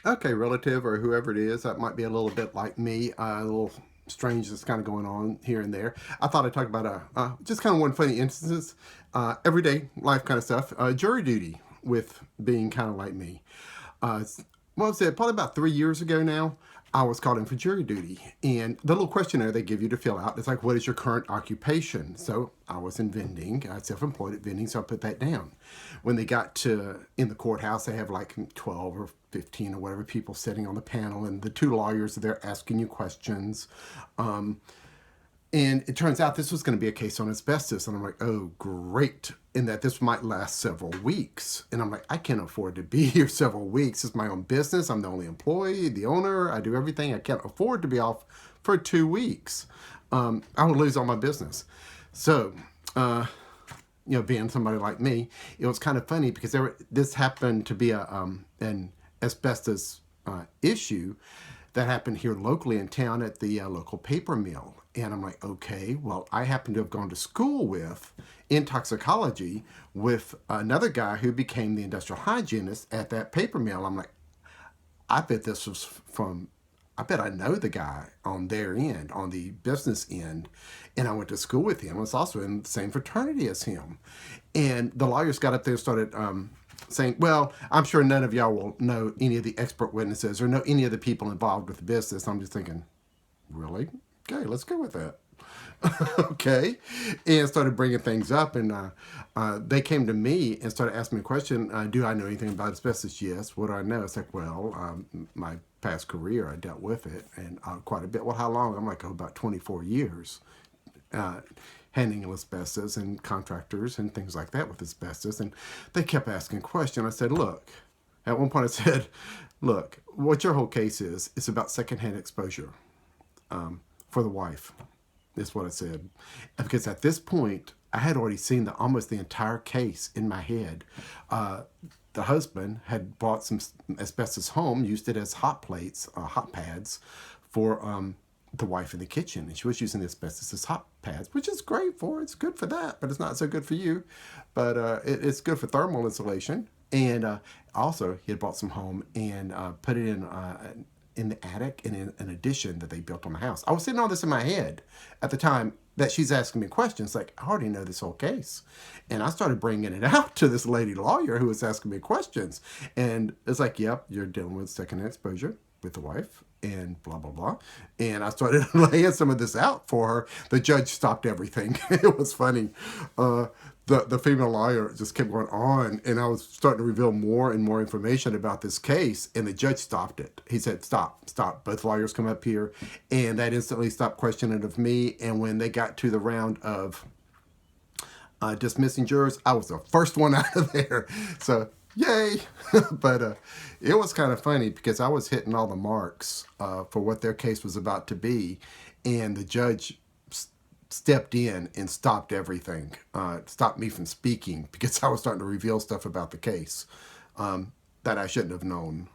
Okay, relative or whoever it is, that might be a little bit like me, a little strange that's kind of going on here and there. I thought I'd talk about just kind of one funny instances, everyday life kind of stuff, jury duty with being kind of like me. What was it? Probably about 3 years ago now. I was called in for jury duty, and the little questionnaire they give you to fill out is like, "What is your current occupation?" So I was in vending. I was self-employed at vending, so I put that down. When they got to in the courthouse, they have like 12 or 15 or whatever people sitting on the panel, and the two lawyers are there asking you questions. Um, and it turns out this was going to be a case on asbestos. And I'm like, oh, great. And that this might last several weeks. And I'm like, I can't afford to be here several weeks. It's my own business. I'm the only employee, the owner. I do everything. I can't afford to be off for 2 weeks. I would lose all my business. So, being somebody like me, it was kind of funny because this happened to be an asbestos issue that happened here locally in town at the local paper mill. And I'm like, okay, well, I happen to have gone to school in toxicology with another guy who became the industrial hygienist at that paper mill. I'm like, I bet this was from, I bet I know the guy on their end, on the business end. And I went to school with him. I was also in the same fraternity as him. And the lawyers got up there and started saying, well, I'm sure none of y'all will know any of the expert witnesses or know any of the people involved with the business. I'm just thinking, really? Okay, let's go with that. Okay, and started bringing things up, and they came to me and started asking me a question. Do I know anything about asbestos? Yes. What do I know? It's like, well, my past career, I dealt with it, and quite a bit. Well, how long? I'm like, oh, about 24 years. Uh, handling asbestos and contractors and things like that with asbestos. And they kept asking questions. I said, look, at one point I said, look, what your whole case is, it's about secondhand exposure for the wife, is what I said. Because at this point, I had already seen almost the entire case in my head. The husband had bought some asbestos home, used it as hot plates, hot pads for the wife in the kitchen, and she was using the asbestos as hot pads, which is great for it's good for that, but it's not so good for you. But it's good for thermal insulation. And also, he had bought some home and put it in the attic and in an addition that they built on the house. I was sitting all this in my head at the time that she's asking me questions. Like, I already know this whole case. And I started bringing it out to this lady lawyer who was asking me questions. And it's like, yep, you're dealing with second exposure with the wife and blah, blah, blah. And I started laying some of this out for her. The judge stopped everything. It was funny. The female lawyer just kept going on, and I was starting to reveal more and more information about this case, and the judge stopped it. He said, stop, stop. Both lawyers come up here, and that instantly stopped questioning of me. And when they got to the round of dismissing jurors, I was the first one out of there. So, yay. But it was kind of funny because I was hitting all the marks for what their case was about to be, and the judge stepped in and stopped everything, stopped me from speaking because I was starting to reveal stuff about the case that I shouldn't have known.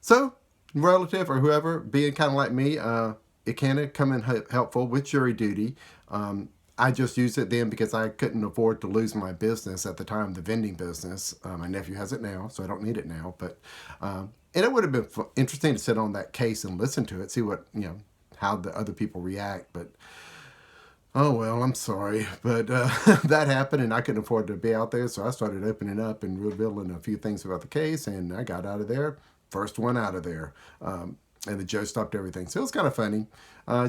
So relative or whoever being kind of like me, it can come in helpful with jury duty. I just used it then because I couldn't afford to lose my business at the time, the vending business. My nephew has it now, so I don't need it now. But and it would have been interesting to sit on that case and listen to it, see what how the other people react. But oh well, I'm sorry, but that happened, and I couldn't afford to be out there, so I started opening up and revealing a few things about the case, and I got out of there, first one out of there. And the judge stopped everything. So it was kind of funny.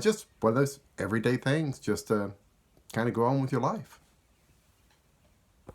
Just one of those everyday things, just kind of go on with your life.